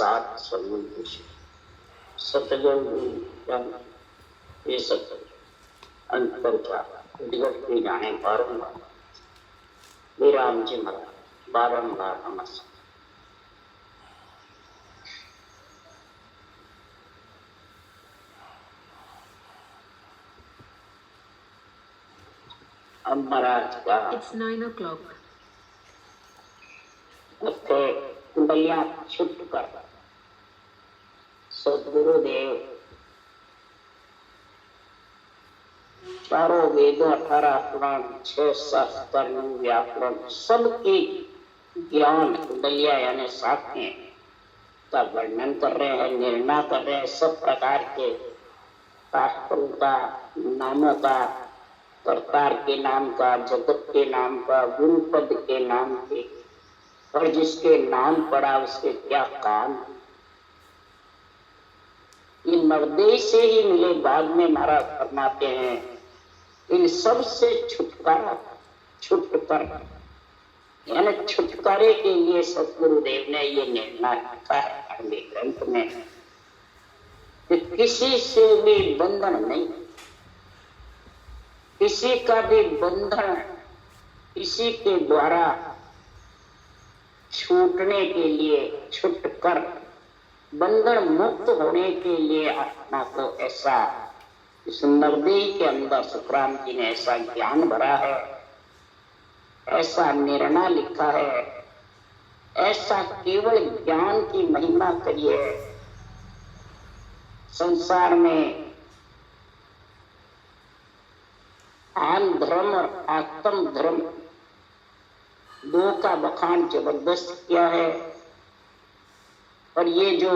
साथ सभी सतगुरु ये सब अंतर क्या विगत के जाने बारंबार राम जी महाराज बारंबार नमस्कार। अब महाराज का It's 9 o'clock. कुंडलियां छुट कर सदगुरुदेव चारों वेदों 18 पुराण 6 शास्त्र व्याकरण सबकी ज्ञान कुंडलियां यानी साखें का वर्णन कर रहे हैं, निर्णय कर रहे हैं। सब प्रकार के शास्त्रों का, नामों का, करतार के नाम का, जगत के नाम का, गुरु पद के नाम के, और जिसके नाम पड़ा उसके क्या काम। ये निर्देश से ही मिले। बाद में महाराज फरमाते हैं इन सब से छुटकारा छुटकर यानी छुटकारे के लिए सतगुरुदेव ने ये निर्णय रखा है अपने ग्रंथ में कि किसी से भी बंधन नहीं, किसी का भी बंधन किसी के द्वारा छूटने के लिए, छुटकर बंधन मुक्त होने के लिए आत्मा को ऐसा इस नवदेह के अंदर सुखराम जी ने ऐसा ज्ञान भरा है, ऐसा निर्णय लिखा है, ऐसा केवल ज्ञान की महिमा करिए। संसार में आन धर्म और आत्म धर्म दो का बखान जबरदस्त किया है। और ये जो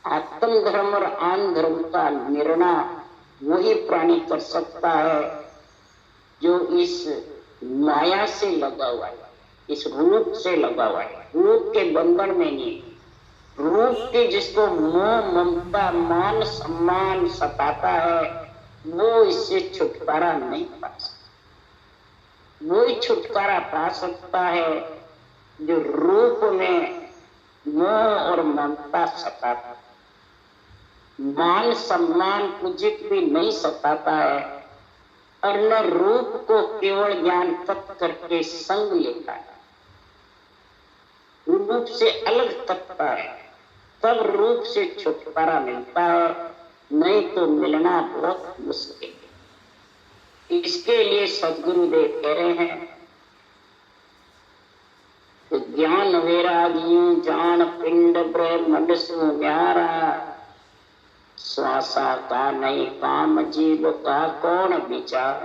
आत्म धर्म और आन धर्म का निर्णय वही प्राणी कर सकता है जो इस माया से लगा हुआ है, इस रूप से लगा हुआ है। रूप के बंधन में नहीं, रूप के जिसको मोह ममता मान सम्मान सताता है वो इससे छुटकारा नहीं पा सकता। वो ही छुटकारा पा सकता है जो रूप में मोह और ममता सताता, मान सम्मान पूजित भी नहीं सताता है, और न रूप को केवल ज्ञान तक करके संग लेता है, रूप से अलग तकता है, तब रूप से छुटकारा मिलता है, नहीं तो मिलना बहुत मुश्किल है। इसके लिए सदगुरुदेव कह रहे हैं कि ज्ञान वैरागी जान पिंड ब्रह्मंड सु न्यारा, श्वासा का नहीं काम जीव का कौन विचार,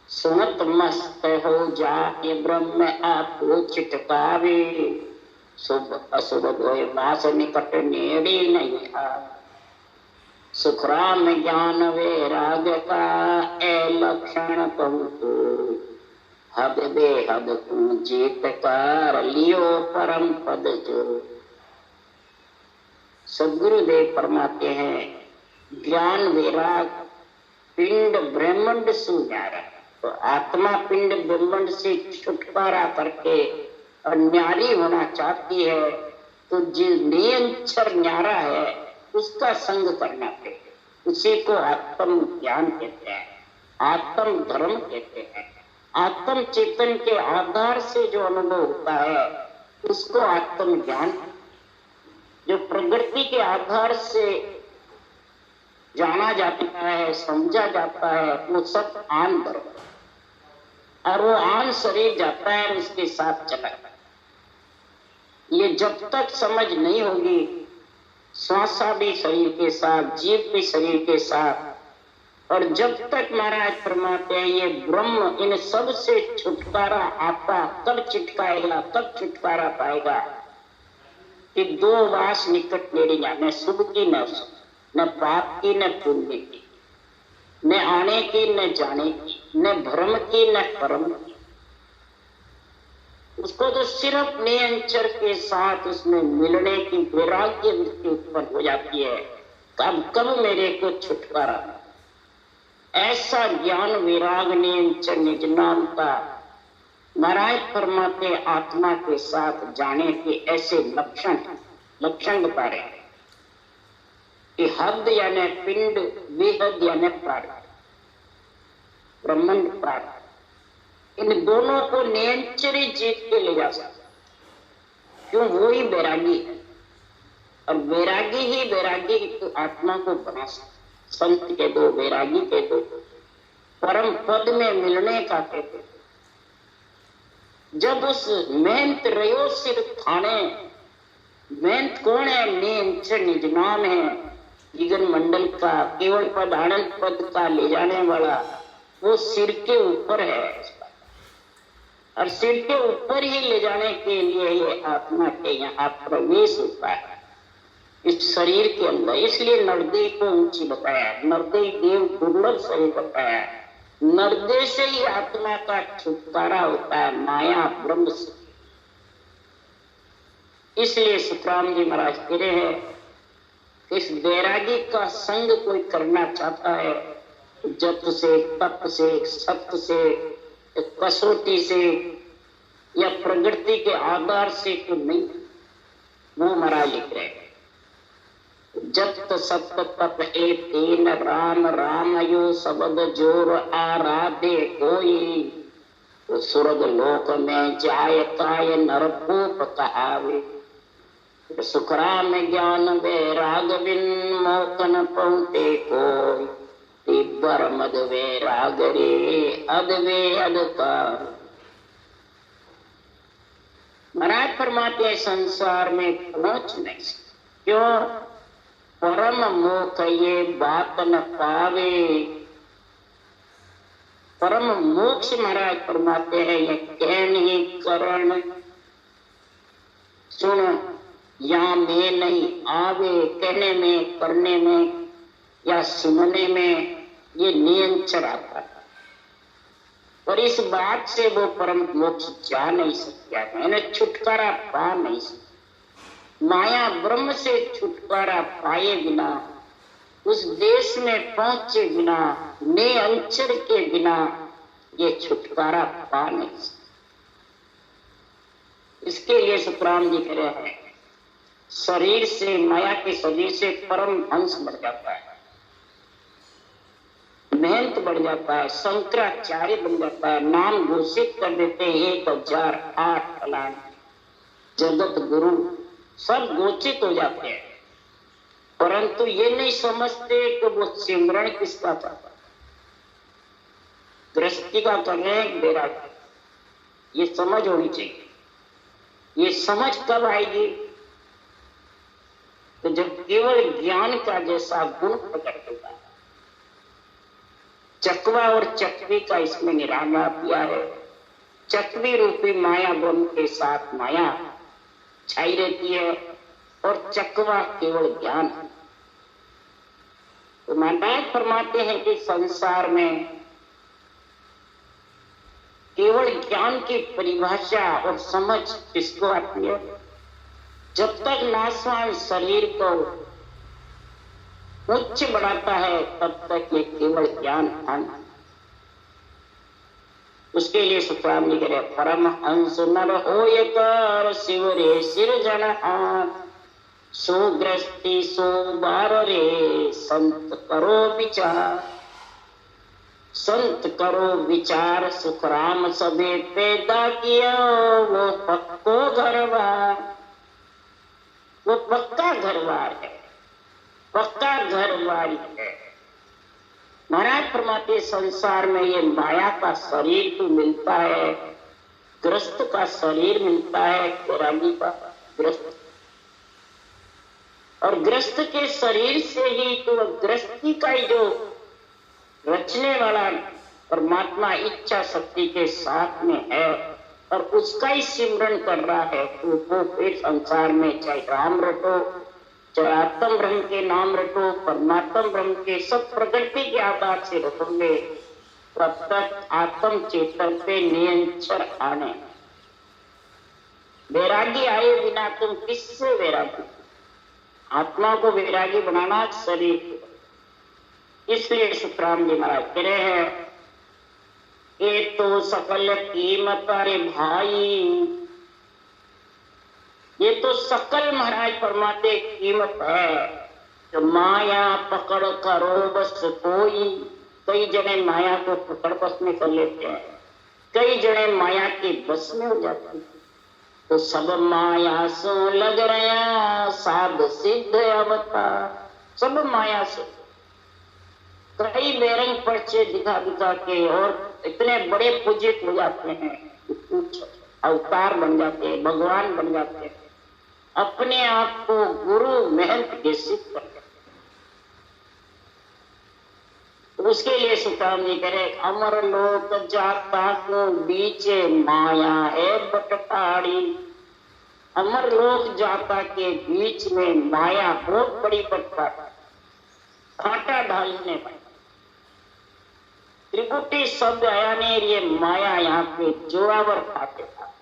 सुनत मस्त हो जाए ब्रह्म आपको चिटकावे, शुभ अशुभ द्वय मास निकट नेड़ी नहीं आ, सुखराम ज्ञान वैराग का ए लक्षण कहूँ, हद बेहद तू जीत कर लियो परम पद जो। सदगुरुदेव फरमाते हैं ज्ञान वैराग पिंड ब्रह्मांड से न्यारा। तो आत्मा पिंड ब्रह्मांड से छुटकारा करके और न्यारी होना चाहती है तो जो निरंतर न्यारा है उसका संग करना चाहिए। उसी को आत्म ज्ञान कहते हैं, आत्म धर्म कहते हैं। आत्म चेतन के आधार से जो अनुभव होता है उसको आत्म ज्ञान, जो प्रकृति के आधार से जाना जाता है, समझा जाता है, वो सब आन धर्म, और वो आन शरीर जाता है उसके साथ चला है। ये जब तक समझ नहीं होगी, श्वासा भी शरीर के साथ, जीव भी शरीर के साथ, और जब तक महाराज फरमाते हैं ये ब्रह्म इन सब से छुटकारा आता, तब छुटकाएगा, तब छुटकारा पाएगा कि दो वास निकट नेड़ी, न शुभ की न अशुभ, न पाप की न पुण्य की, न आने की न जाने की, न भ्रम की न परम की। उसको तो सिर्फ निरंतर के साथ उसमें मिलने की वैराग्य वृत्ति उत्पन्न हो जाती है। कब कब मेरे को छुटकारा, ऐसा ज्ञान वैराग निरंतर निज नाम का महाराज फरमाते आत्मा के साथ जाने के ऐसे लक्षण लक्षण बता रहे हैं कि हद यानी पिंड, बेहद यानी प्राण, ब्रह्मांड प्राण, इन दोनों को नियंत्रित जीत के ले जा सकते, क्यों? वो ही वैरागी है, और वैरागी ही वैरागी की आत्मा को बना सकते। संत के दो, वैरागी के दो, परम पद में मिलने का कहते। जब उस मेहनत रयो सिर थाने, मेहनत कौन है? नियंत्रण निज नाम है, जीवन मंडल का केवल पद, आनंद पद का ले जाने वाला, वो सिर के ऊपर है, और सिर के ऊपर ही ले जाने के लिए ये आत्मा के यहाँ प्रवेश होता है इस शरीर के अंदर। इसलिए नरदेह को ऊंची बताया, नरदेह देव दुर्लभ शरीर बताया। नरदेह से ही आत्मा का छुटकारा होता है माया ब्रह्म से। इसलिए सुखराम जी महाराज कह रहे हैं, इस वैरागी का संग कोई करना चाहता है, जप से, तप से, सत्य से, कसौटी से या प्रकृति के आधार से तो नहीं। वो महाराज लिख रहे हैं, जप सत्य तप ए तेन राम राम यो शब्द जोर आराधे कोई, तो स्वर्ग लोक में जाय काय नरभूप कहावे। सुखराम ज्ञान वैराग बिन मोकन पहुंचे कोई, तिब्बर मद वैराग रे अदवे अदकार। महाराज फरमाते हैं संसार में पहुंच नहीं सकते, क्यों? परम मोक्ष ये बात न पावे। परम मोक्ष महाराज फरमाते हैं ये कह नहीं करण सुन, या में नहीं आवे, कहने में, करने में या सुनने में ये नियंत्रण आता है। और इस बात से वो परम मोक्ष जा नहीं सकता, मैंने छुटकारा पा नहीं सकता। माया ब्रह्म से छुटकारा पाए बिना, उस देश में पहुंचे बिना, ने अंचर के बिना ये छुटकारा पा नहीं सकता। इसके लिए सुखराम जी कह रहे हैं, शरीर से, माया के शरीर से परम हंस बढ़ जाता है, मेहनत बढ़ जाता है, शंकराचार्य बन जाता है, नाम घोषित कर देते हैं 1008 फलान जगत गुरु, सब घोषित हो जाते हैं। परंतु ये नहीं समझते कि वो सिमरण किसका चाहता, गृहस्थी का कर रहे हैं, बेरा। ये समझ होनी चाहिए। ये समझ कब आएगी? तो जब केवल ज्ञान का जैसा गुण प्रकट होगा। चकवा और चकवी का इसमें निराला किया है। चकवी रूपी माया ब्रह्म के साथ माया छाई रहती है, और चकवा केवल ज्ञान है। तो महाराज फरमाते हैं कि संसार में केवल ज्ञान की परिभाषा और समझ किसको आती है? जब तक नाशवान शरीर को उच्च बढ़ाता है तब तक ये केवल ज्ञान आना। उसके लिए सुखराम जी कह रहे, परम हंस नर होय कर शिव रे सिरजनहार, सुग्रस्ती सो बार रे संत करो विचार। संत करो विचार सुखराम सबे पैदा किया, वो पक्को घरवार, वो पक्का घरवार है, पक्का घरवारी है। महाराज फरमाते संसार में ये माया का शरीर तो मिलता है, ग्रस्त का शरीर मिलता है, वैरागी का ग्रस्त, और ग्रस्त के शरीर से ही तो ग्रस्ती का ही जो रचने वाला परमात्मा इच्छा शक्ति के साथ में है और उसका ही सिमरन कर रहा है, तो वो फिर संसार में चाहे राम रटो, चाहे आत्म ब्रह्म के नाम रटो, परमात्म ब्रह्म के सब प्रकृति के आधार से रटोगे, तब तक आत्म चेतन पे नियंत्रण आने। वैरागी आए बिना तुम किससे वैरागी? आत्मा को वैरागी बनाना शरीर। इसलिए सुखराम जी महाराज कह रहे हैं, ये तो सकल कीमत रे भाई, ये तो सकल महाराज परमात्मा की कीमत है। तो माया पकड़ करो बस कोई, कई जने माया को पकड़ बस में कर लेते हैं, कई जने माया के बस में हो जाते हैं। तो सब माया सो लग रहा साध सिद्ध अवतार, सब माया से कई बेरंग पर्चे दिखा दिखा के और इतने बड़े पूजित हो जाते हैं, कुछ अवतार बन जाते हैं, भगवान बन जाते हैं, अपने आप को गुरु महंत घोषित करते हैं। तो उसके लिए सुखराम जी कह रहे, अमर लोक जाता को बीच माया है बटताड़ी। अमर लोक जाता के बीच में माया बहुत बड़ी बटताड़ी, कांटा ढालने वाली। त्रिपुटी शब्द आया नहीं, ये माया यहाँ पे जोरावर खाते था।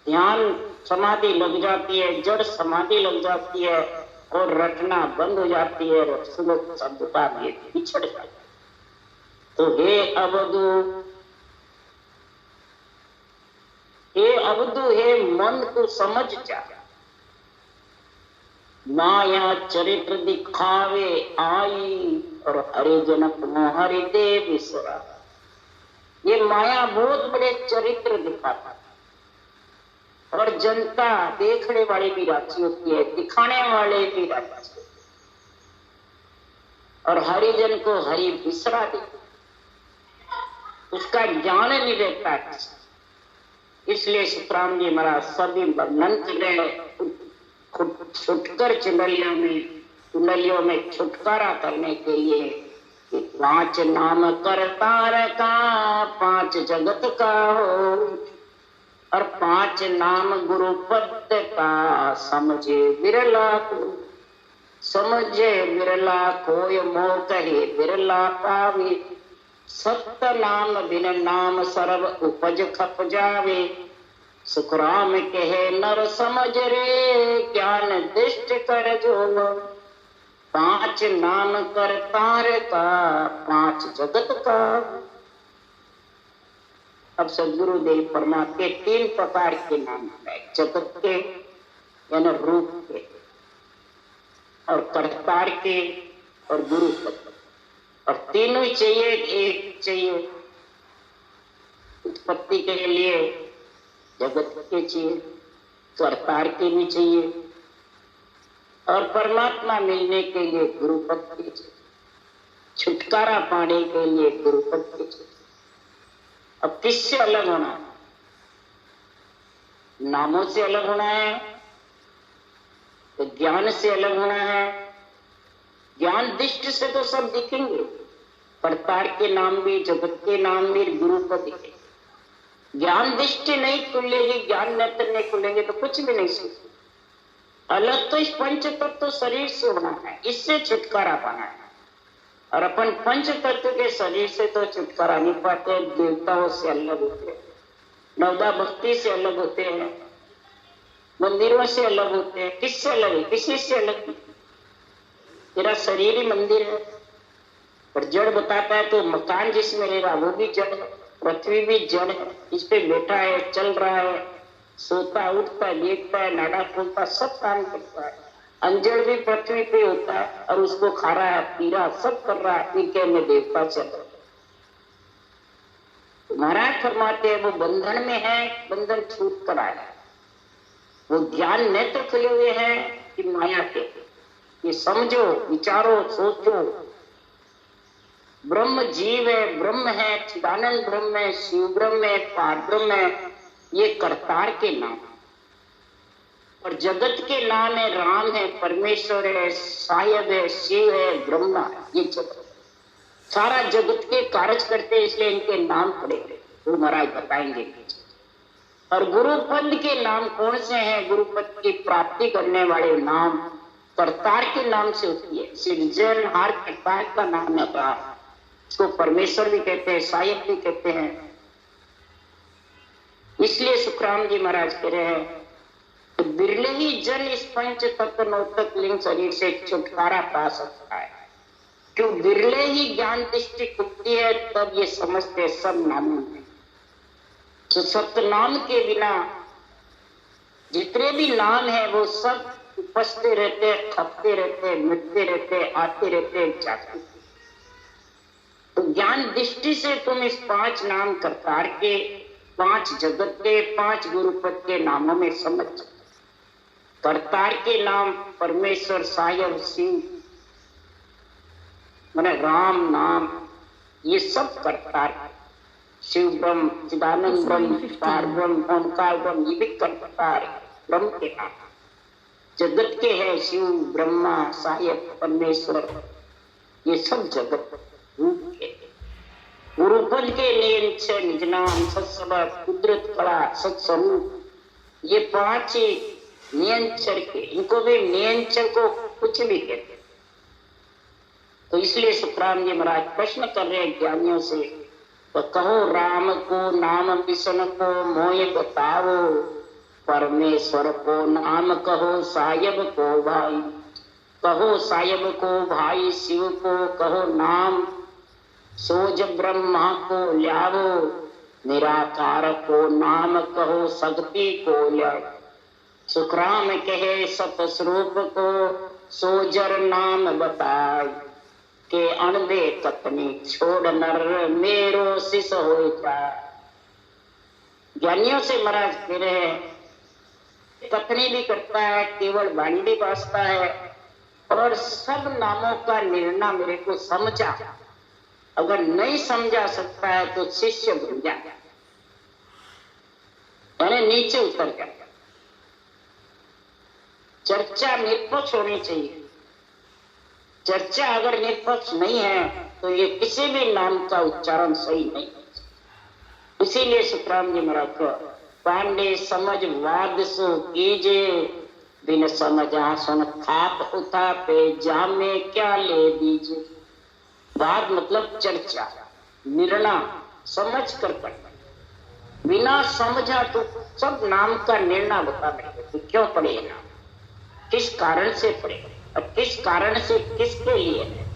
ध्यान समाधि लग जाती है, जड़ समाधि लग जाती है और रटना बंद हो जाती है और सुबह शब्द का ये पिछड़ जाता है। तो हे अवधू हे मन को समझ जा, माया चरित्र दिखावे आई और हरे जनक हरि देव ईश्वरा। ये माया बहुत बड़े चरित्र दिखाता और जनता देखने वाले भी राजी होती है, दिखाने वाले भी राजी होते हैं, और हरिजन को हरि बिसरा देते, उसका ज्ञान नहीं रहता। इसलिए सुखराम जी महाराज सभी वर्णन कर रहे, छुटकर चुनलियों में छुटकारा करने के लिए कि 5 नाम करतार का 5 जगत का हो, और 5 नाम गुरु पद का समझे बिरला को। समझे बिरला कोय मोह कहे बिरला पावे, सत्य नाम बिन नाम सर्व उपज खप जावे। सुखराम कहे नर समझ रे ज्ञान दृष्ट कर जो, 5 नाम करतार का 5 जगत का। अब सदगुरुदेव परमात्मा के 3 प्रकार के नाम है, जगत के यानी रूप के, और करतार के, और गुरु पद। और तीनों ही चाहिए, एक चाहिए। उत्पत्ति के लिए जगत के चाहिए, करतार के भी चाहिए, और परमात्मा मिलने के लिए गुरु पद के चाहिए, छुटकारा पाने के लिए गुरु पद के चाहिए। अब किससे अलग होना है? नामों से अलग होना है, तो ज्ञान से अलग होना है। ज्ञान दृष्टि से तो सब दिखेंगे, करतार के नाम भी, जगत के नाम भी, गुरु को दिखेंगे। ज्ञान दृष्टि नहीं खुलेगी, ज्ञान नेत्र नहीं खुलेंगे तो कुछ भी नहीं सीखेंगे। अलग तो इस पंच तत्व शरीर से होना है, इससे छुटकारा पाना है। और अपन पंच तत्व के शरीर से तो छुटकारा नहीं पाते, देवताओं से अलग होते हैं, नवदा भक्ति से अलग होते हैं, मंदिरों से अलग होते हैं। किससे अलग है? किसी से अलग नहीं। तेरा शरीर ही मंदिर है, और जड़ बताता है तो मकान जिसमें रह रहा वो भी जड़ है, पृथ्वी भी जड़ है, इस पे बैठा है, चल रहा है, सोता उठता देखता है, नाड़ा खोलता, सब काम करता है। अंजड़ भी पृथ्वी पे होता है और उसको खा रहा है, पी रहा, सब कर रहा है, पी के में देवता चल रहा है। महाराज फरमाते हैं वो बंधन में है, बंधन छूट कर आया, वो ज्ञान नेत्र खुले हुए हैं कि माया के। ये समझो, विचारो, सोचो, ब्रह्म जीव है, ब्रह्म है, चिदानंद ब्रह्म है, शिव ब्रह्म है, पार ब्रह्म है, ये करतार के नाम। और जगत के नाम है, राम है, परमेश्वर है, सायब है, शिव है, ब्रह्मा है। ये जगत सारा जगत के कार्य करते हैं, इसलिए इनके नाम पड़े हुए, वो महाराज बताएंगे। और गुरुपद के नाम कौन से हैं? गुरुपद की प्राप्ति करने वाले नाम करतार के नाम से होती है। सृजनहार करतार का नाम है, इसको परमेश्वर भी कहते हैं, सायब भी कहते हैं। इसलिए सुखराम जी महाराज कह रहे हैं तो बिरले ही जन इस पंच तत्व नौतक लिंग शरीर से छुटकारा पा सकता है। क्यों? बिरले ही ज्ञान दृष्टि खुलती है, तब ये समझते सब नाम है। तो सत्य नाम के बिना जितने भी नाम है वो सब उपजते रहते, खपते रहते, मिटते रहते, आते रहते, जाते। तो ज्ञान दृष्टि से तुम इस 5 नाम करतार के, 5 जगत के, 5 गुरुपद के नामों में समझ। करतार के नाम परमेश्वर, सायब, शिव, माने राम नाम, ये सब करतार। शिव ब्रह्म, चिदानंद ब्रह्म, पार ब्रह्म, ओंकार ब्रह्म, ये भी करतार ब्रह्म के नाम। जगत के है शिव, ब्रह्मा, सायब, परमेश्वर, ये सब जगत रूप के। गुरुपद के नियंचर, निज नाम, सत्सबद, कुदरत, कला, सत्स्वरूप, ये 5 नियंचर के, इनको भी नियंचर को कुछ भी कहते। तो इसलिए सुखराम जी महाराज प्रश्न कर रहे हैं ज्ञानियों से, तो कहो राम को नाम विष्णु को मोय बताओ, परमेश्वर को नाम कहो सायब को भाई। कहो सायब को भाई शिव को, कहो नाम सोज ब्रह्मा को ल्यावो, निराकार को नाम कहो शक्ति को ल्यावो। सुखराम कहे सतस्वरूप को सोजर नाम बताए, के अणबे कतनी छोड़ नर मेरो शिष हो जाए। ज्ञानियों से महाराज कह रहे हैं, कथनी भी करता है, केवल वाणी भी बाजता है, और सब नामों का निर्णय मेरे को समझा। अगर नहीं समझा सकता है तो शिष्य बन जाए, यानी नीचे उतर जाए। चर्चा निष्पक्ष होनी चाहिए। चर्चा अगर निष्पक्ष नहीं है तो ये किसी भी नाम का उच्चारण सही नहीं। इसीलिए सुखराम जी महाराज को पांडे समझ वाद सो कीजे, बिन समझा सुन खाप उठा पे जामे क्या ले दीजिए। वाद मतलब चर्चा, निर्णय समझ कर करना। बिना समझा तो सब नाम का निर्णय बता देंगे तो क्यों पड़े नाम, किस कारण से पड़े, और किस कारण से किसके लिए है,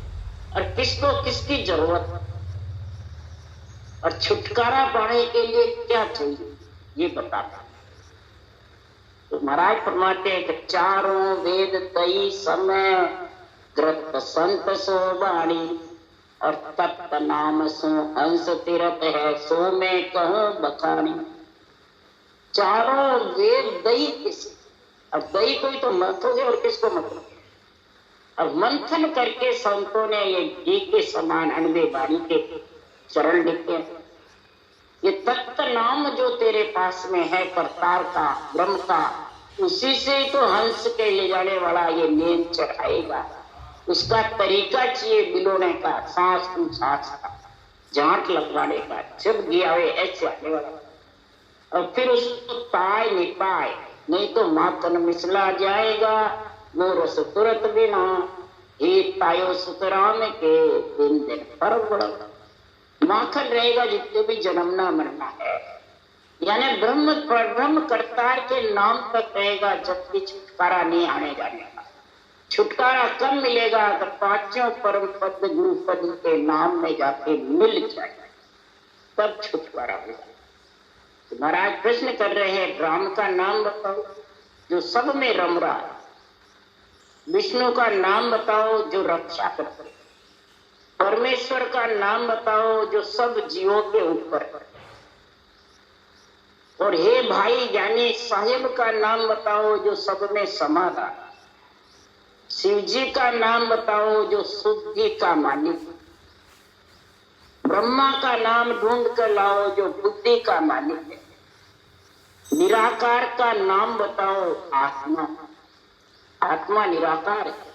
और किसको किसकी जरूरत है, और छुटकारा पाने के लिए क्या चाहिए, ये बताता। तो महाराज फरमाते हैं कि चारों वेद तई समय ग्रत संत सो बाणी, और तत्त नाम सो हंस तीरथ है सो मैं कहूं बखानी। चारों वेद दई किस, अब दई कोई तो मंथोगे और किसको मतलब। अब मंथन करके संतों ने ये घी के समान अनबे बाणी के चरण लिखे। ये तत्त नाम जो तेरे पास में है करतार का, ब्रह्म का, उसी से ही तो हंस के ले जाने वाला ये नेम चढ़ाएगा। उसका तरीका चाहिए बिलोने का, सांस टू सांस का, जांच लगवाने का, जब गया हुए ऐसे आने वाला, और फिर उसको ताय निपाय, नहीं तो मातन मिसला जाएगा वो रस तुरंत बिना। हे तायो सुतराम के दिन दिन पर बड़ा माखन रहेगा जितने भी जन्मना मरना है। यानी ब्रह्म करतार के नाम तक रहेगा जब भी छुटकारा नहीं आने जाने का। छुटकारा कब मिलेगा? अगर पांचों परम पद गुरु पद के नाम में जाके मिल जाए तब छुटकारा होगा। तो महाराज प्रश्न कर रहे हैं, राम का नाम बताओ जो सब में रम रहा है, विष्णु का नाम बताओ जो रक्षा करते, परमेश्वर का नाम बताओ जो सब जीवों के ऊपर, और हे भाई ज्ञानी साहिब का नाम बताओ जो सब में समाधान, शिव जी का नाम बताओ जो शुद्धि का मालिक, ब्रह्मा का नाम ढूंढ कर लाओ जो बुद्धि का मालिक है, निराकार का नाम बताओ आत्मा, आत्मा निराकार है,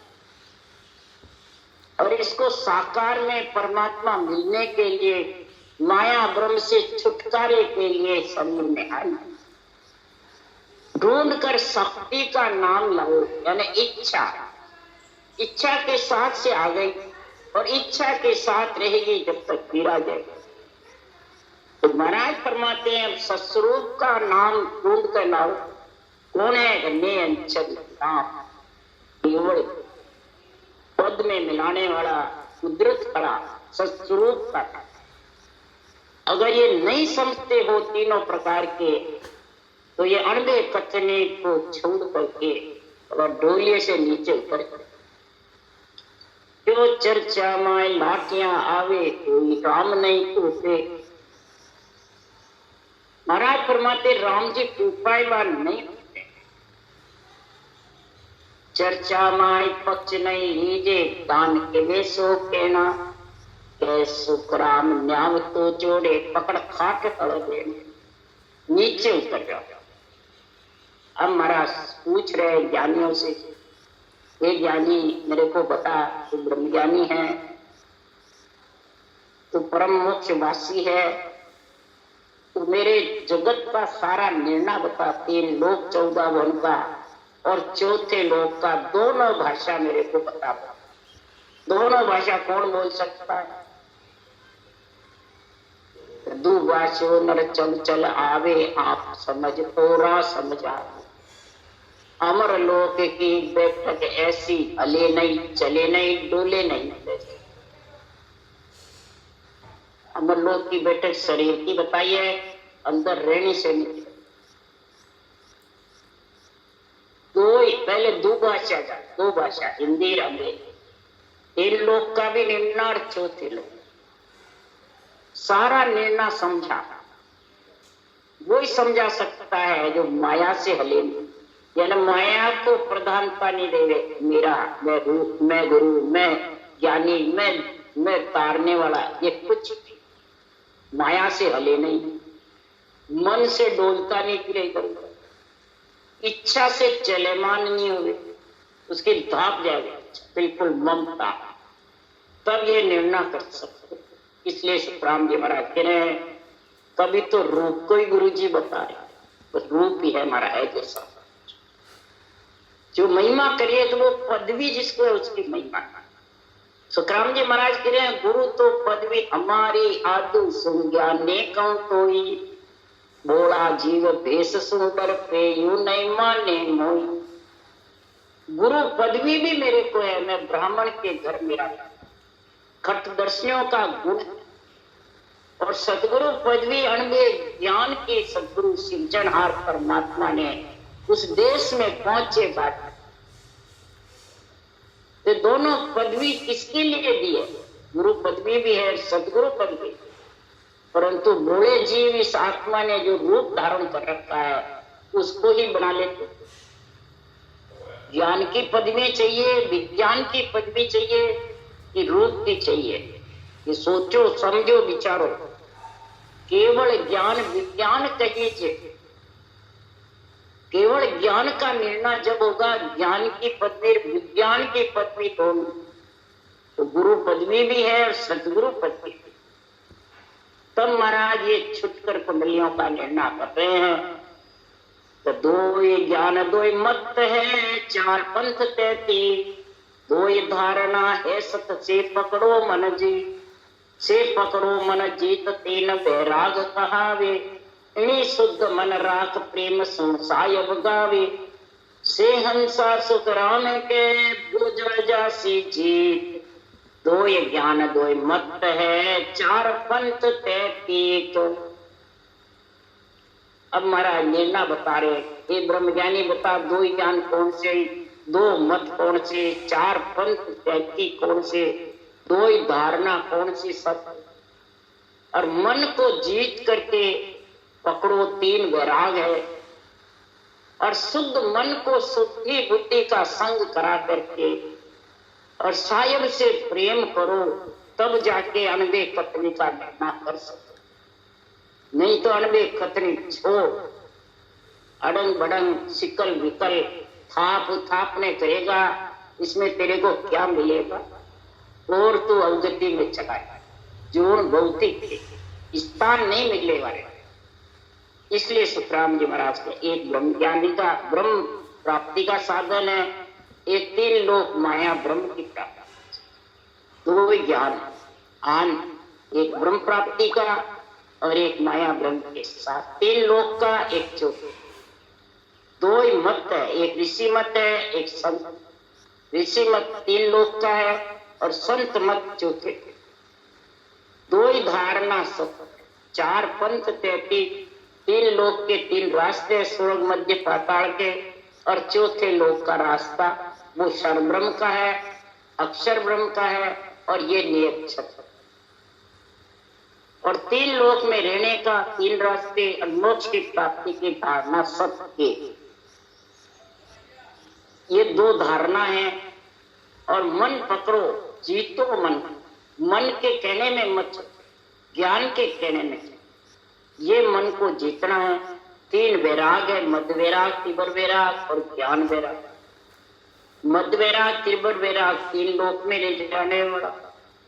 और इसको साकार में परमात्मा मिलने के लिए माया ब्रह्म से छुटकारे के लिए शरीर में आई। ढूंढ कर शक्ति का नाम लाओ, यानी इच्छा, इच्छा के साथ से आ गई और इच्छा के साथ रहेगी जब तक गिरा जाएगा। तो महाराज फरमाते हैं सस्वरूप का नाम ढूंढ कर लाओ। कौन है? नाम केवल पद में मिलाने वाला, कुदरत का, सस्वरूप का। अगर ये नहीं समझते हो तीनों प्रकार के, तो ये अणबे कथने को छोड़ करके और डोलिये से नीचे उतर क्यों चर्चा में लाटियां आवे कोई राम नहीं कहते। महाराज फरमाते राम जी उपायवान नहीं होते। चर्चा में पक्ष नहीं लीजे दान के वेशो कहना के सुखराम न्याव तो जोड़े पकड़ खाट कर देने नीचे उतर जाओ। अब महाराज पूछ रहे ज्ञानियों से, ये ज्ञानी मेरे को बता, तू ब्रह्म ज्ञानी है, तू परम मोक्ष वासी है, तो मेरे जगत का सारा निर्णय बता। 3 लोक 14 वन का और चौथे लोक का दोनों भाषा मेरे को बता। दोनों भाषा कौन बोल सकता है? दुभाषो नर चल चल आवे आप समझ तोरा समझा। अमर लोक की बैठक ऐसी हले नहीं चले नहीं डोले नहीं। अमर लोक की बैठक शरीर की बताई है, अंदर रहने से नहीं। पहले दो भाषा हिंदी और अंग्रेजी। 3 लोक का भी निर्णय और चौथे लोक सारा निर्णय समझा। वो ही समझा सकता है जो माया से हले नहीं, यानी माया को प्रधानता नहीं देवे। मेरा, मैं रूप, मैं गुरु, मैं ज्ञानी, मैं तारने वाला, ये कुछ माया से हले नहीं, मन से डोलता नहीं फिरे करूंगा, इच्छा से चलेमान नहीं हुए, उसकी धाप जाएगा बिल्कुल ममता, तब ये निर्णय कर सकते। इसलिए सुखराम जी महाराज कह रहे हैं कभी तो रूप को ही गुरु जी बता रहे, तो रूप ही है हमारा है जैसा। जो महिमा करिए तो वो पदवी जिसको है उसकी महिमा। सुखराम जी महाराज कह रहे हैं गुरु तो पदवी हमारी आदु सुन ज्ञाने कौन कोई, बोला जीव भेष सुंदर पे यू नहीं माने मोई। गुरु पदवी भी मेरे को है, मैं ब्राह्मण के घर मेरा खटदर्शियों का गुण, और सदगुरु पदवी अणबे ज्ञान के सदगुरु सिंचनहार परमात्मा ने उस देश में पहुंचे बात। तो दोनों पदवी किसके लिए दी है? गुरु पदवी भी है, सदगुरु पदवी, परंतु भोले जीव इस आत्मा ने जो रूप धारण कर रखा है उसको ही बना लेते। ज्ञान की पदवी चाहिए, विज्ञान की पदवी चाहिए कि रूप की चाहिए? ये सोचो, समझो, विचारो। केवल ज्ञान विज्ञान कहिए, केवल ज्ञान का निर्णय जब होगा, ज्ञान की पदवी विज्ञान की पदवी दोनों, तो गुरु पदवी भी है और सदगुरु पदवी भी। तब महाराज ये छुटकर कुंडलियों का निर्णय कर रहे हैं। तो 2 ज्ञान 2 मत है, 4 पंथ 33, 2 धारणा है सत से पकड़ो मन जी, से पकड़ो मन जीत 3 बैराग कहावे, इनी शुद्ध मन राख प्रेम संसाय गावे, से हंसा सुखराम के गुजर जासी जीत, 2 ज्ञान 2 मत है, 4 पंथ 33। अब महाराज निर्णय बता रहे, ये ब्रह्मज्ञानी बता 2 ज्ञान कौन से, 2 मत कौन से, 4 पंथ 33 कौन से, 2 धारणा कौन सी सत्य, और मन को जीत करके पकड़ो 3 वैराग है, और शुद्ध मन को शुद्धि बुद्धि का संग करा करके और सायब से प्रेम करो, तब जाके अनबे कतनी का निर्णय कर सकते। नहीं तो अनबे कतनी छोड़, अड़ंग बड़ंग सिकल विकल थाप थापने करेगा, इसमें तेरे को क्या मिलेगा? और तू अवगति में चला है, जोड़ भौतिक स्थान नहीं मिलने वाले। इसलिए सुखराम जी महाराज के एक ब्रह्म ज्ञानी का ब्रह्म प्राप्ति का साधन है, एक 3 लोक माया ब्रह्म की प्राप्ति। 2 ज्ञान आन, एक ब्रह्म प्राप्ति का और एक माया ब्रह्म के साथ 3 लोक का, एक चौथे। 2 ही मत है, एक ऋषि मत है, एक संत। ऋषि मत 3 लोक का है और संत मत चौथे। 2 ही धारणा सत्य, 4 पंथ 33, तीन लोक के तीन रास्ते, स्वर्ग, मध्य, पाताल के, और चौथे लोक का रास्ता वो क्षर ब्रह्म का है, अक्षर ब्रह्म का है, और ये नियक्षर। और तीन लोक में रहने का तीन रास्ते और मोक्ष की प्राप्ति की धारणा सत्य, ये दो धारणा है। और मन पकड़ो, जीतो मन, मन के कहने में मत, ज्ञान के कहने में, ये मन को जीतना है। तीन वैराग है, मध्य वैराग, तीव्र वैराग और ज्ञान वैराग। मध्य वैराग, तीव्र वैराग तीन लोक में ले जाने वाला,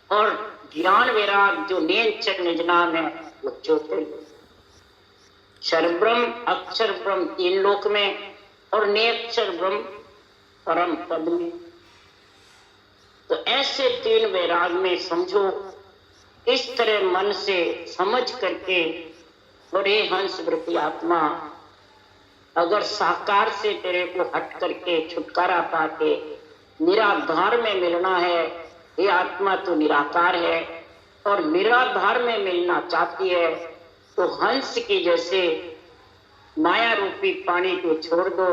और ज्ञान वैराग जो नियंचक निजनाम है वो चौथे। क्षर ब्रह्म, अक्षर ब्रह्म तीन लोक में, और नियक्षर ब्रह्म परम पद में। तो ऐसे तीन वैराग में समझो, इस तरह मन से समझ करके, और ये हंस वृत्ति आत्मा अगर साकार से तेरे को हट करके छुटकारा पाके निराधार में मिलना है, ये आत्मा तो निराकार है और निराधार में मिलना चाहती है, तो हंस की जैसे माया रूपी पानी को छोड़ दो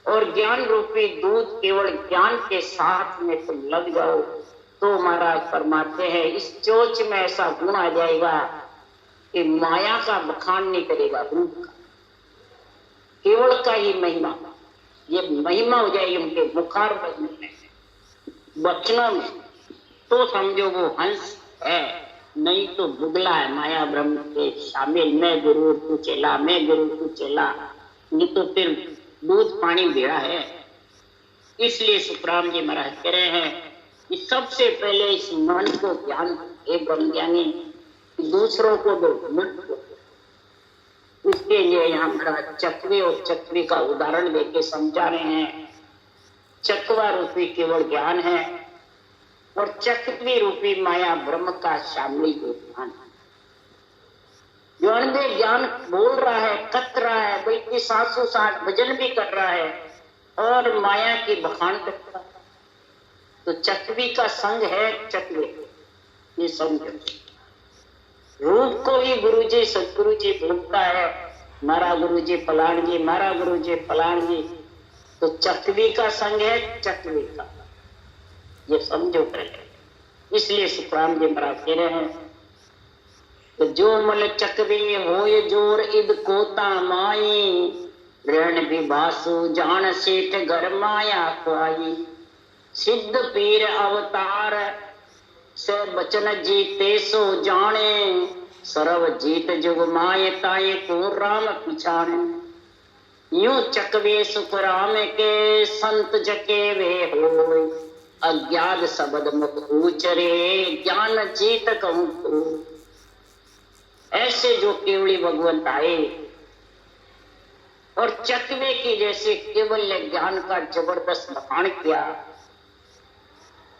और ज्ञान रूपी दूध केवल ज्ञान के साथ में तुम लग जाओ, तो महाराज फरमाते हैं इस चोच में ऐसा गुण आ जाएगा कि माया का बखान नहीं करेगा, रूप का, केवल का ही महिमा, ये महिमा हो जाएगी उनके मुखार वचनों में, तो समझो वो हंस है, नहीं तो बुगला है, माया ब्रह्म के शामिल, मैं गुरु तू चेला, मैं गुरु तू चेला, नहीं तो फिर दूध पानी भेड़ा है। इसलिए सुखराम जी महाराज कह रहे हैं कि सबसे पहले इस मन को ध्यान, एक ब्रह्म ज्ञानी दूसरों को दो, मन को। इसके लिए यहाँ महाराज चकवे और चकवी का उदाहरण लेके समझा रहे हैं। चकवा रूपी केवल ज्ञान है और चकवी रूपी माया ब्रह्म का शामिल ज्ञान है। ज्ञान ज्ञान बोल रहा है, कत रहा है, बल्कि 760 भजन भी कर रहा है और माया की बखान करता है। तो चकवी का संग है चकवे, ये समझो। रूप को ही गुरु जी सदगुरु जी बोलता है, मारा गुरु जी फलान जी, मारा गुरु जी फलान जी, तो चकवी का संग है चकवी का, ये समझो पहले। इसलिए सुखराम जी महाराज कह रहे हैं तो जो मल चकवी हो ये जोर इद कोता माई, रण भी बासु जान सेठ घर माया खुआई, सिद्ध पीर अवतार से बचन जीते सो जाने, सर्व जीत जुग माये ताये को राम पिछाने। यूं चकवे सुख राम के संत जके वे हो, अज्ञात शब्द मुख उचरे ज्ञान जीत कहूं। ऐसे जो केवली भगवंत आए और चकवे की जैसे केवल ज्ञान का जबरदस्त बखान किया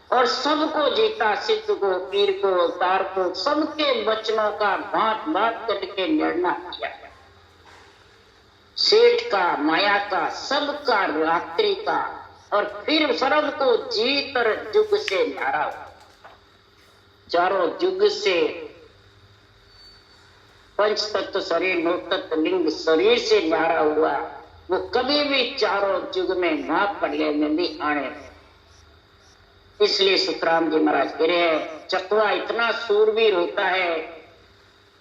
और सबको जीता, सिद्ध को, पीर को, अवतार को, सबके वचनों का बात बात करके निर्णय किया, सेठ का, माया का, सबका, रात्रि का, और फिर सर्व को जीत और जुग से न्यारा हुआ। चारों जुग से पंच तत्व शरीर, नौ तत्व लिंग शरीर से न्यारा हुआ, वो कभी भी चारों जुग में ना पड़े में नहीं आने। इसलिए सुखराम जी महाराज कह रहे हैं चकवा इतना सूरवीर होता है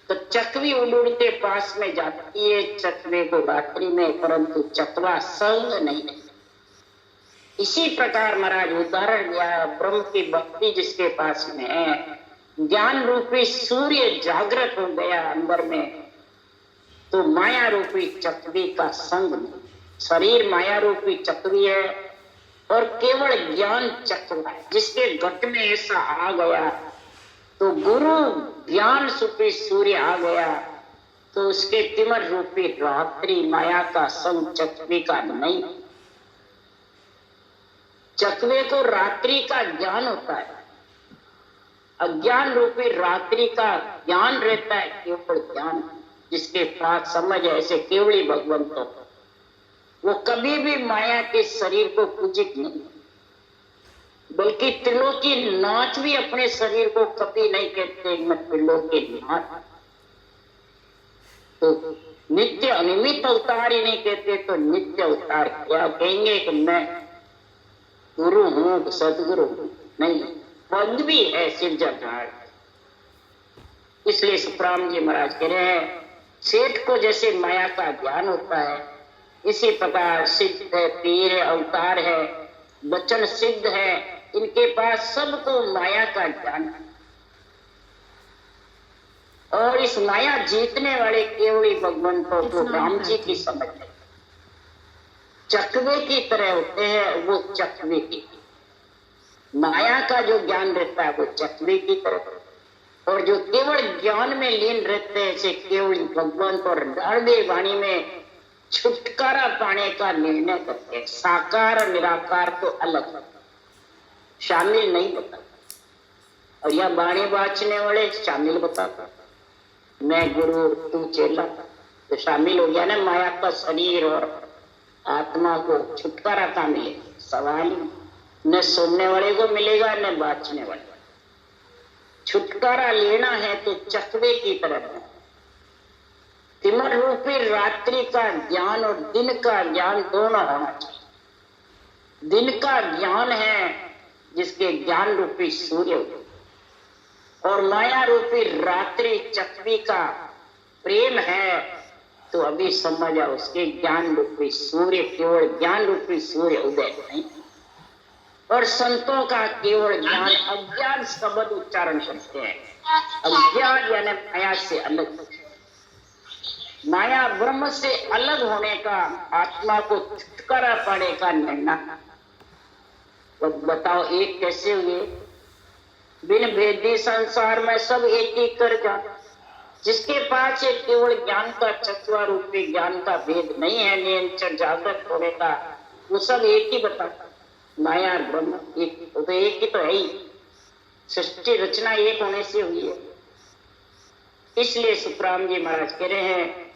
तो चकवी उड़ते पास में जाती है चकवे को रात्रि में, परंतु चकवा संग नहीं। इसी प्रकार महाराज उदाहरण दिया, ब्रह्म की भक्ति जिसके पास में है, ज्ञान रूपी सूर्य जागृत हो गया अंदर में, तो माया रूपी चकवी का संग नहीं। शरीर माया रूपी चकवी है और केवल ज्ञान चक्र है, जिसके घट में ऐसा आ गया तो गुरु ज्ञान रूपी सूर्य आ गया, तो उसके तिमर रूपी रात्रि माया का संग चकवी का नहीं। चकवे को रात्रि का ज्ञान होता है, अज्ञान रूपी रात्रि का ज्ञान रहता है, केवल ज्ञान जिसके पास समझ है, ऐसे केवली भगवंतों, वो कभी भी माया के शरीर को पूजित नहीं, बल्कि त्रिलोकी नाच भी अपने शरीर को कभी नहीं कहते मैं त्रिलोकी नाच। तो नित्य अनिमित अवतार ही नहीं कहते तो नित्य अवतार क्या कहेंगे कि मैं गुरु हूं, सदगुरु नहीं, पद भी है सिरजनहार। इसलिए सुखराम जी महाराज कह रहे हैं सेठ को जैसे माया का ज्ञान होता है, इसी प्रकार सिद्ध है, पीर है, अवतार है, वचन सिद्ध है, इनके पास सबको माया का ज्ञान है। और इस माया जीतने वाले केवल भगवंतों को राम जी की समझ है। चकवे की तरह होते हैं वो, चकवे की माया का जो ज्ञान रहता है वो चकवे की तरह, और जो केवल ज्ञान में लीन रहते हैं से केवल भगवंत और डालवे वाणी में छुटकारा पाने का निर्णय करते हैं। साकार निराकार तो अलग शामिल नहीं बता, और यह वाणी बाचने वाले शामिल बताता, मैं गुरु तू चेला, तो शामिल हो गया ना। माया का शरीर और आत्मा को छुटकारा का मिले सवाल न सुनने वाले को मिलेगा न बाचने वाले। छुटकारा लेना है तो चकवे की तरह तिमर रूपी रात्रि का ज्ञान और दिन का ज्ञान दोनों होना चाहिए। दिन का ज्ञान है जिसके ज्ञान रूपी सूर्य, और माया रूपी रात्रि चकवी का प्रेम है, तो अभी समझ आओ उसके ज्ञान रूपी सूर्य केवल ज्ञान रूपी सूर्य उदय नहीं, और संतों का केवल ज्ञान अज्ञान शब्द उच्चारण करते हैं। अज्ञान यानी माया से अलग, माया ब्रह्म से अलग होने का, आत्मा को छुटकारा पाने का निर्णय। तो बताओ एक कैसे हुए? बिन भेदी संसार में सब एक ही कर जा, जिसके पास ये केवल ज्ञान का चतुर रूपी ज्ञान का भेद नहीं है, निरंतर जागृत होने का, वो सब एक ही बताता। माया ब्रह्म एक तो एक ही तो है ही, सृष्टि रचना एक होने से हुई है। इसलिए सुखराम जी महाराज कह रहे हैं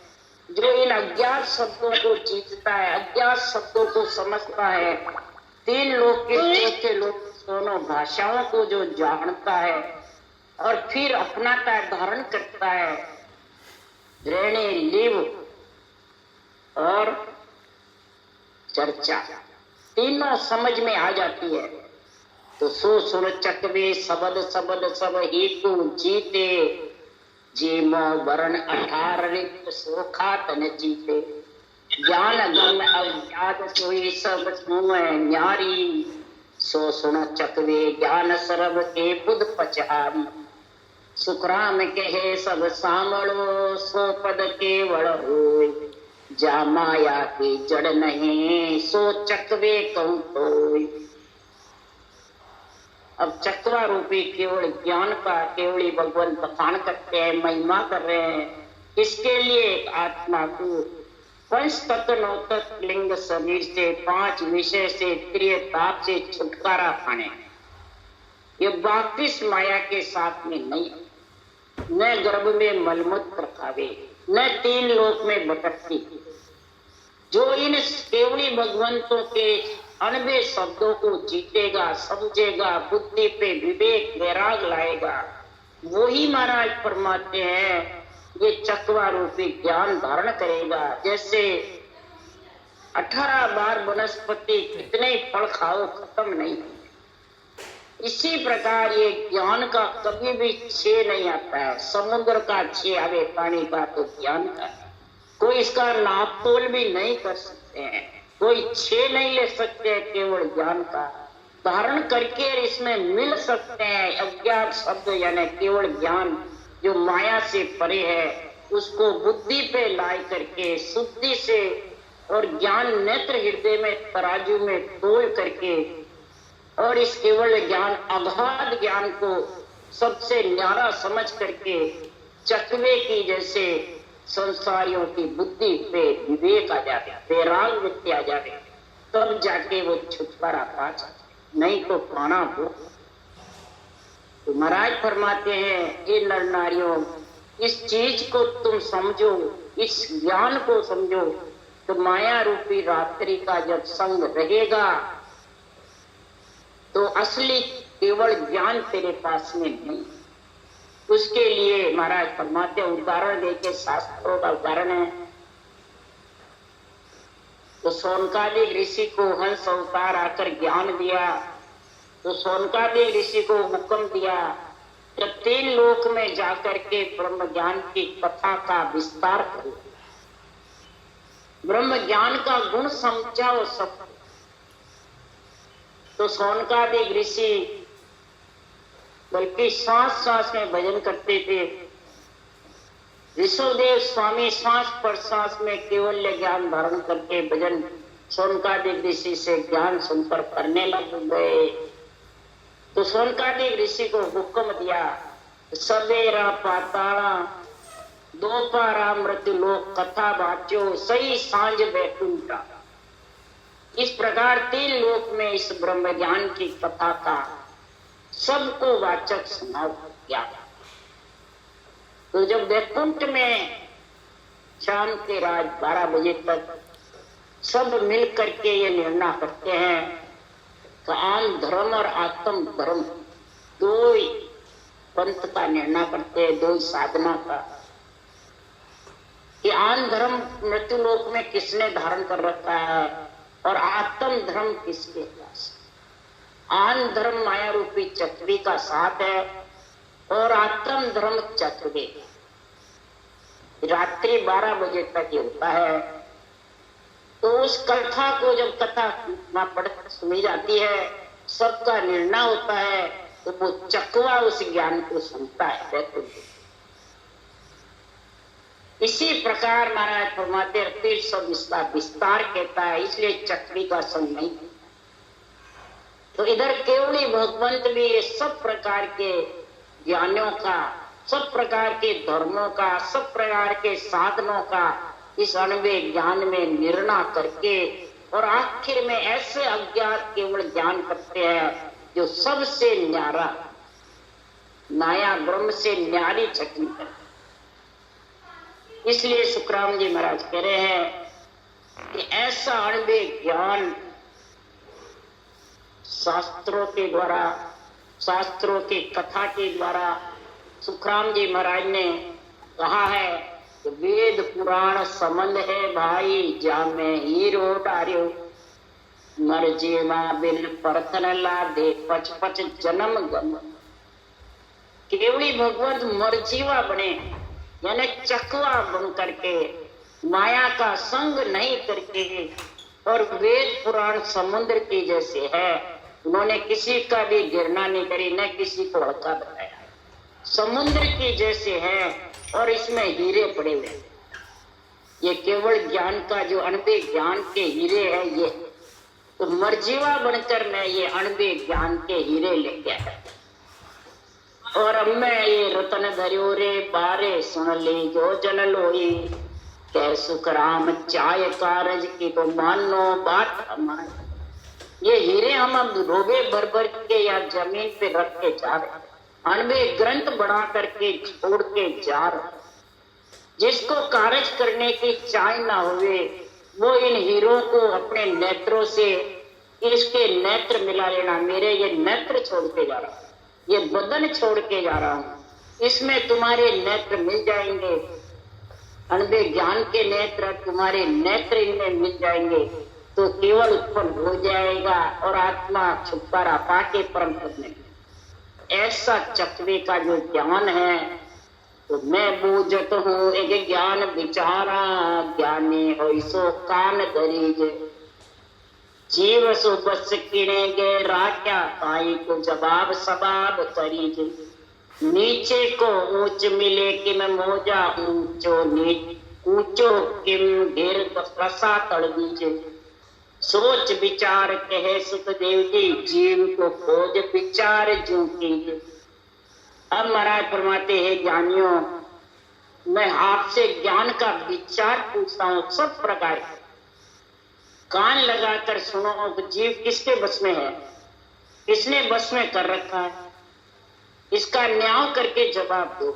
जो इन अज्ञात शब्दों को जीतता है, अज्ञात शब्दों को समझता है, तीन लोग के लोग दोनों भाषाओं को जो जानता है और फिर अपनाता धारण करता है, ऋणी लिव और चर्चा तीनों समझ में आ जाती है, तो सो सुन चकवे शब्द शब्द सब ही तू जीते, जीमो वरण 18 रिक्त सोखात न जीते, ज्ञान गम अज्ञात सोई सब मुँह न्यारी, सो सुन चकवे ज्ञान सरब के बुध पचारी, सुखराम कहे सब सामड़ो सो पद केवल होय, जा माया की जड़ नहीं सो चकवे कहूं कोई। अब चकवा रूपी केवल ज्ञान का केवल भगवान बखान करते हैं, महिमा कर रहे हैं। इसके लिए आत्मा को पंच तत्व नौ तत्व लिंग शरीर से 5 विषय से त्रिय ताप से छुटकारा पाने, ये वापिस माया के साथ में नहीं, न गर्भ में मलमूत्र खावे, न 3 लोक में भटकती। जो इन केवली भगवंतों के 98 शब्दों को जीतेगा, समझेगा, बुद्धि पे विवेक वैराग लाएगा, वही महाराज फरमाते हैं ये चकवा रूपी ज्ञान धारण करेगा। जैसे 18 बार वनस्पति कितने फल खाओ खत्म नहीं, इसी प्रकार ये ज्ञान का कभी भी छे नहीं आता है। समुद्र का छे आवे पानी का, तो ज्ञान का कोई इसका नाप तोल भी नहीं कर सकते हैं, कोई छे नहीं ले सकते हैं। केवल ज्ञान का धारण करके इसमें मिल सकते हैं। अज्ञात शब्द यानी केवल ज्ञान जो माया से परे है, उसको बुद्धि पे लाई करके शुद्धि से और ज्ञान नेत्र हृदय में तराजू में तोल करके, और इस केवल ज्ञान अगाध ज्ञान को सबसे न्यारा समझ करके चकवे की जैसे संसारियों की बुद्धि पे विवेक आ जाए, वैराग वृत्ति आ जाए, तब जाके वो छुटकारा पा जाए, नहीं तो पाना हो। तो महाराज फरमाते हैं ये नर नारियों, इस चीज को तुम समझो, इस ज्ञान को समझो, तो माया रूपी रात्रि का जब संग रहेगा तो असली केवल ज्ञान तेरे पास में नहीं। उसके लिए महाराज फरमाते उदाहरण देके, शास्त्रों का उदाहरण है, तो शौनकादिक ऋषि को हंस अवतार आकर ज्ञान दिया, तो शौनकादिक ऋषि को हुक्म दिया जब 3 लोक में जाकर के ब्रह्म ज्ञान की कथा का विस्तार करो, ब्रह्म ज्ञान का गुण समझाओ सब। तो शौनकादिक ऋषि बल्कि श्वास श्वास में भजन करते थे। ऋषभदेव स्वामी श्वास प्रश्वास में केवल ज्ञान धारण करके भजन शौनकादिक ऋषि से ज्ञान सुनकर करने लग गए। तो शौनकादिक ऋषि को हुक्म दिया, सवेरा पाताला दोपहरा मृत्यु लोक कथा बाचो सही सांझ बैकुंठा। इस प्रकार 3 लोक में इस ब्रह्म ज्ञान की कथा का सबको वाचक सुना गया। तो जब वैकुंठ में शाम के रात 12 बजे तक सब मिल करके ये निर्णय करते हैं कि आन धर्म और आत्म धर्म 2 ही पंथ का निर्णय करते हैं, 2 ही साधना का, कि आन धर्म मृत्यु लोक में किसने धारण कर रखा है और आत्म धर्म किसके पास। आन धर्म माया रूपी चक्री का साथ है और आत्म धर्म चक्री रात्रि 12 बजे तक ही होता है। तो उस कथा को जब कथा पढ़ सुनी जाती है, सबका निर्णय होता है, तो वो चकवा उस ज्ञान को सुनता है। इसी प्रकार महाराज फरमाते हैं सब इसका विस्तार कहता है, इसलिए चक्री का संग नहीं। तो इधर केवली भगवंत भी ये सब प्रकार के ज्ञानों का, सब प्रकार के धर्मों का, सब प्रकार के साधनों का इस अणुवे ज्ञान में निर्णय करके और आखिर में ऐसे अज्ञात केवल ज्ञान करते हैं जो सबसे न्यारा नाया ब्रह्म से न्यारी चक्री करते। इसलिए सुखराम जी महाराज कह रहे हैं कि ऐसा अणुवे ज्ञान शास्त्रों के द्वारा, शास्त्रों की कथा के द्वारा सुखराम जी महाराज ने कहा है कि वेद पुराण संबंध है भाई, जामे हीरो डार्यो मर जीवा बिन परतन लादे पच पच जन्म गम। केवली भगवत मरजीवा बने, यानी चकवा बन करके माया का संग नहीं करके, और वेद पुराण समुद्र की जैसे है, उन्होंने किसी का भी घृणा नहीं करी, न किसी को हल्का बताया, समुद्र की जैसे है और इसमें हीरे पड़े हुए। ये केवल ज्ञान का जो अणुवे ज्ञान के हीरे है ये, तो मर्जीवा बनकर मैं ये अणुवे ज्ञान के हीरे ले गया और अब मैं ये रतन धरियो रे बारे सुन ली जो जन लोई, कह सुखराम चाय कारज की तो मानो बात हमारी। ये हीरे हम अब रोबे भर भर के या जमीन पे रख के जा रहे, अणुवे ग्रंथ बना करके छोड़ के जा रहे। जिसको कार्य करने की चाह ना हुए वो इन हीरों को अपने नेत्रों से इसके नेत्र मिला लेना। मेरे ये नेत्र छोड़ के जा रहा हूँ, ये बदन छोड़ के जा रहा हूँ, इसमें तुम्हारे नेत्र मिल जाएंगे, अणुवे ज्ञान के नेत्र तुम्हारे नेत्र इनमें मिल जाएंगे, तो केवल उत्पन्न हो जाएगा और आत्मा छुटकारा पाके परम पद में। ऐसा चक्री का जो ज्ञान है, तो मैं बूझत हूँ एक ज्ञान विचारा, ज्ञानी हो सो कान धरीज, जीव सो बस किनेगे राख्या ताई को जवाब सबाब करीज। नीचे को ऊंच मिले किम मोजा ऊंचो नीच ऊंचो किम घेर रसा तड़ दीजे। सोच विचार कहे सुखदेव जी, जीव को खोज विचार जो कीजिए। अब महाराज फरमाते हैं ज्ञानियों, मैं आपसे ज्ञान का विचार पूछता हूँ सब प्रकार। कान लगाकर सुनो कि जीव किसके बस में है, किसने बस में कर रखा है, इसका न्याय करके जवाब दो।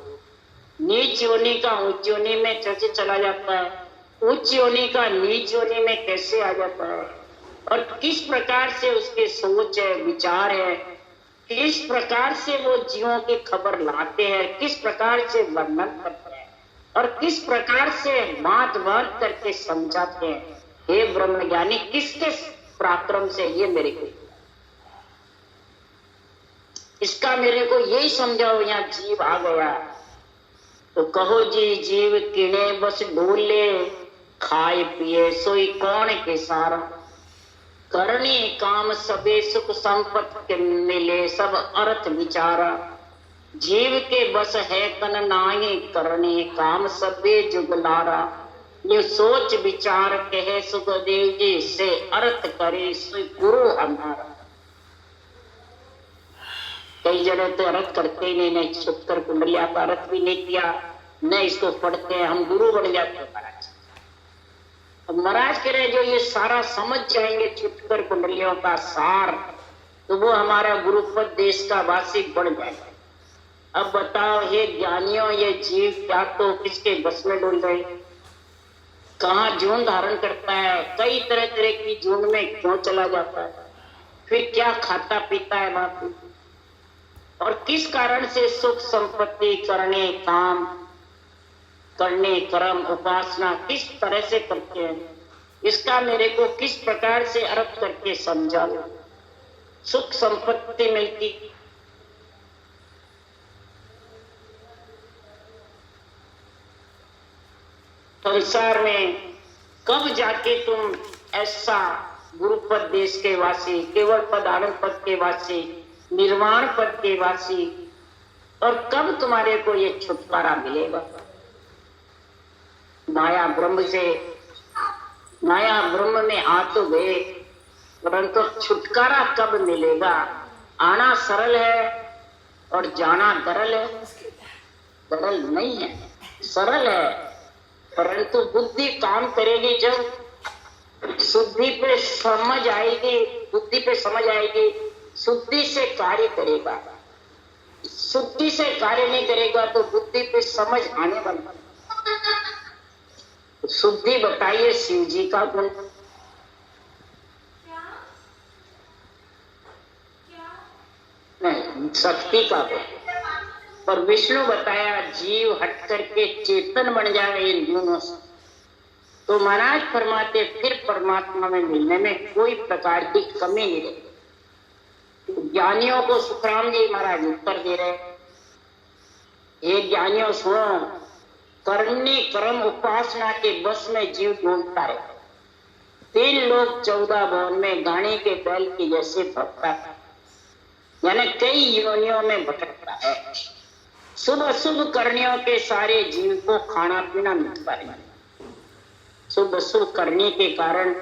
नीच योनि का ऊंच योनि में कैसे चला जाता है, उच्च योनि का नीच योनि में कैसे आ जाता है, और किस प्रकार से उसके सोच है, विचार है, किस प्रकार से वो जीवों की खबर लाते हैं, किस प्रकार से वर्णन करते हैं और किस प्रकार से बात बात करके समझाते हैं। हे ब्रह्म ज्ञानी किसके पराक्रम से ये मेरे को, इसका मेरे को यही समझाओ। यहाँ जीव आ गया तो कहो जी जीव किने बस ढोले, खाए पिए सोई कौन के सारा, करने काम सबे सुख संपत्ति के मिले, सब अर्थ विचारा, जीव के बस है तन नाई, करने काम सबे जुगलारा, ये सोच विचार कहे सुखदेव जी से, अर्थ करे सोई गुरु हमारा। कई जगह तो अर्थ करते ही नहीं, छुपकर कुंडलिया का अर्थ भी नहीं किया, न इसको पढ़ते हैं, हम गुरु बन जाते हैं महाराज। अब महाराज कह रहे जो ये सारा समझ जाएंगे छुपकर कुंडलियों का सार, तो वो हमारा गुरुपद देश का वासी बन जाएगा। अब बताओ हे ज्ञानियों, ये जीव क्या तो किसके बस में डोल रहे, कहाँ जून धारण करता है, कई तरह तरह की जून में क्यों चला जाता है, फिर क्या खाता पीता है वहां पे, और किस कारण से सुख संपत्ति करने काम करने कर्म उपासना किस तरह से करते हैं, इसका मेरे को किस प्रकार से अर्थ करके समझा। सुख संपत्ति मिलती, संसार में कब जाके तुम ऐसा गुरुपद देश के वासी, केवल पद आनंद पद के वासी, निर्वाण पद के वासी, और कब तुम्हारे को ये छुटकारा मिलेगा माया ब्रह्म से। माया ब्रह्म में आ तो गए, परंतु छुटकारा कब मिलेगा। आना सरल है और जाना दरल है। दरल नहीं है, सरल है, परंतु बुद्धि काम करेगी जब शुद्धि पे समझ आएगी, बुद्धि पे समझ आएगी, शुद्धि से कार्य करेगा। शुद्धि से कार्य नहीं करेगा तो बुद्धि पे समझ आने वाला। शुद्धि बताइए शिव जी का गुण, नहीं शक्ति का गुण, और विष्णु बताया जीव हट करके चेतन बन जाए इन गुणों से, तो महाराज फरमाते फिर परमात्मा में मिलने में कोई प्रकार की कमी नहीं रहेगी। ज्ञानियों को सुखराम जी महाराज उत्तर दे रहे, ये ज्ञानियों सुनो, करनी कर्म उपासना के बस में जीव ढूंढता है। 3 लोग 14 भवन में गाने के बैल की जैसे भटकता है, यानी कई योनियों में भटकता है। शुभ अशुभ करनियों के सारे जीव को खाना पीना मिलता है। शुभ अशुभ करने के कारण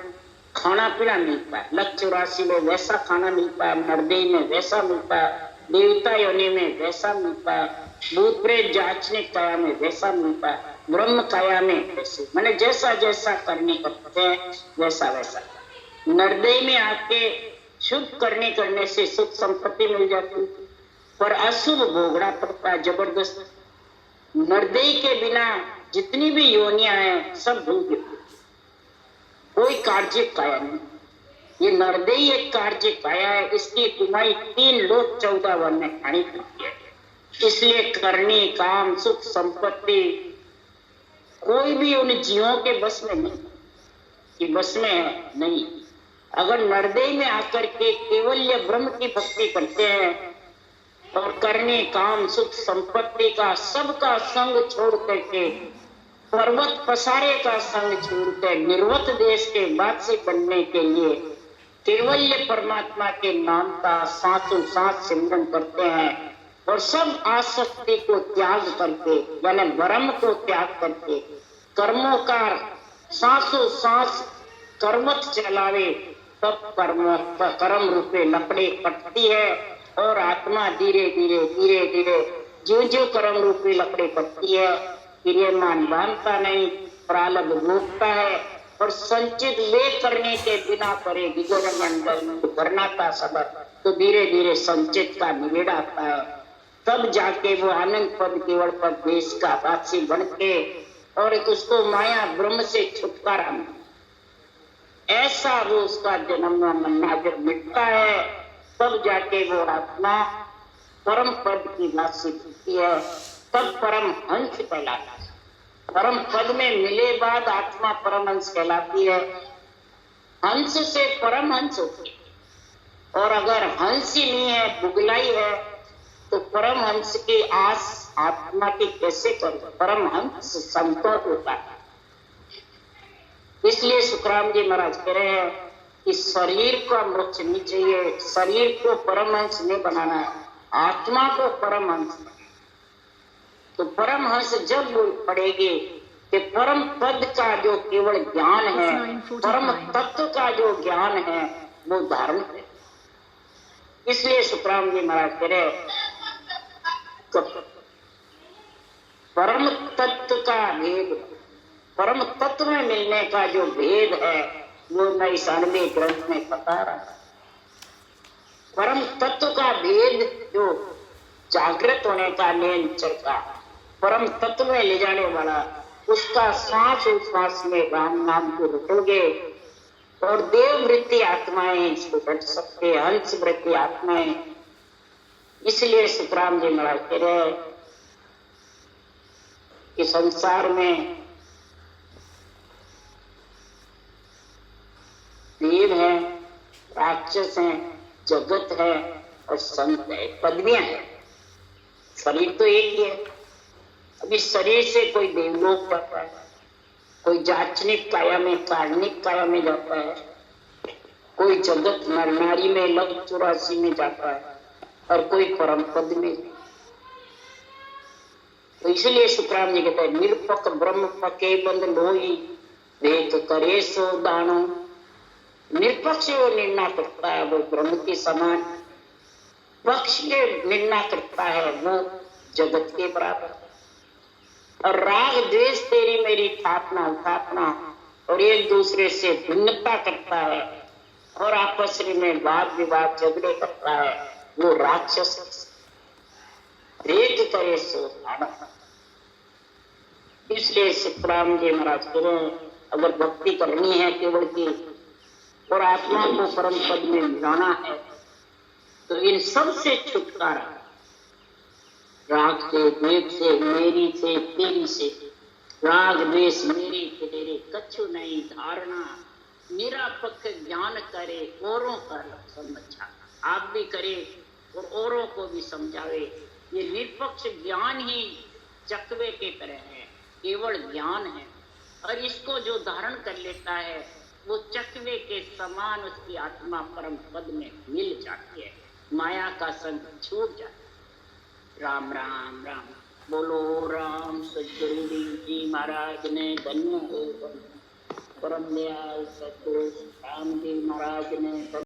खाना पीना मिलता है। लक्ष्य राशि में वैसा खाना मिलता है, नरदेह में वैसा मिलता है, देवता योनि में वैसा मिलता है, भूत प्रेत जांचने काया में वैसा मिलता है, ब्रह्म काया में वैसे, मैंने जैसा जैसा करने करते हैं वैसा वैसा। नरदेह में आके शुभ करने से सुख संपत्ति मिल जाती, पर अशुभ भोगना पड़ता है जबरदस्त। नरदेह के बिना जितनी भी योनियां हैं सब भूल गई, कोई कार्य काया नहीं। ये नरदेह एक कार्य काया है, इसकी कमाई 3 लोग 14 वन में खानी पड़ती है। इसलिए करनी काम सुख संपत्ति कोई भी उन जीवों के बस में नहीं, कि बस में नहीं। अगर नरदेह में आकर के केवल ये ब्रह्म की भक्ति करते हैं और करने काम सुख संपत्ति का सबका संग छोड़ करके, पर्वत पसारे का संग छोड़कर निर्वत देश के वासी बनने के लिए केवल ये परमात्मा के नाम का सांसों सांस सिमरन करते हैं, और सब आसक्ति को त्याग करके, यानी भ्रम को त्याग करके, कर्मों का सांसों सांस कर्मठ चलावे, तब कर्म रूपे लकड़ी कटती है और आत्मा धीरे धीरे जो जो कर्म रूपी लकड़ी कटती है, क्रियमान बांधता नहीं, प्रारब्ध भोगता है, और संचित वे करने के बिना करे विजय मंडल भरना का सबक, तो धीरे धीरे संचित का निवेड़ आता है। तब जाके वो आनंद पद केवल पद देश का वासी बन के, और उसको माया ब्रह्म से छुटकारा मिले। ऐसा वो उसका जन्म मरना जब मिटता है, तब जाके वो आत्मा परम पद की वासी होती है, तब परम हंस कहलाता है। परम पद में मिले बाद आत्मा परम हंस कहलाती है। हंस से परमहंस होती है। और अगर हंस ही नहीं है, बुगलाई है, तो परमहंस की आस आत्मा की कैसे करें? परमहंस संतोष होता है। इसलिए सुखराम जी महाराज कह रहे हैं कि शरीर का मोक्ष नहीं चाहिए, शरीर को परमहंस नहीं बनाना है, आत्मा को परमहंस। तो परमहंस जब पड़ेगी कि परम पद का जो केवल ज्ञान है, परम तत्व का जो ज्ञान है, वो धारण है। इसलिए सुखराम जी महाराज कह रहे तो परम तत्व का भेद, परम तत्व में मिलने का जो भेद है, वो मैं इस 98 ग्रंथ में बता रहा हूं। परम तत्व का भेद जो जागृत होने का नियम चलता, परम तत्व में ले जाने वाला, उसका श्वास उच्छ्वास में राम नाम को रटोगे और देव वृत्ति आत्माएं इसको रट सकते, हंस वृत्ति आत्माएं। इसलिए सुखराम जी महाराज कह रहे कि संसार में देव है, राक्षस है, जगत है और संत है, पदवियां है। शरीर तो एक ही है। अभी शरीर से कोई देवलोक जाता है, कोई जाचनिक काया में, कार्णिक काया में जाता है, कोई जगत नर नारी में लव 84 में जाता है और कोई परम पद में। तो इसलिए सुखराम जी कहते हैं निरपक ब्रह्म पके बंद लोई देख करे सो दानो। निरपक्ष वो निर्णय करता है, वो ब्रह्म के समान। पक्ष के निर्णय करता है, वो जगत के बराबर। और राग द्वेष तेरी मेरी थापना उठापना और एक दूसरे से भिन्नता करता है और आपस में वाद विवाद झगड़े करता है, वो राक्षस। देख करे सो दानो। इसलिए सुखराम जी महाराज कह रहे हैं अगर भक्ति करनी है केवल की और आत्मा को परम पद में मिलाना है, तो इन सब से छुटकारा, राग से, द्वेष से, मेरी से, तेरी से, राग द्वेष मेरी तेरे कछु नहीं धारणा, निरापक ज्ञान करे औरों का समझा। आप भी करे और औरों को भी समझावे। ये निरपक्ष ज्ञान ही चकवे के तरह है, केवल ज्ञान है। और इसको जो धारण कर लेता है, वो चकवे के समान उसकी आत्मा परम पद में मिल जाती है, माया का संग छूट जाता है। राम राम राम। बोलो राम सदगुरु जी महाराज ने धन्य हो। परम दयाल सदगुरु राम जी महाराज ने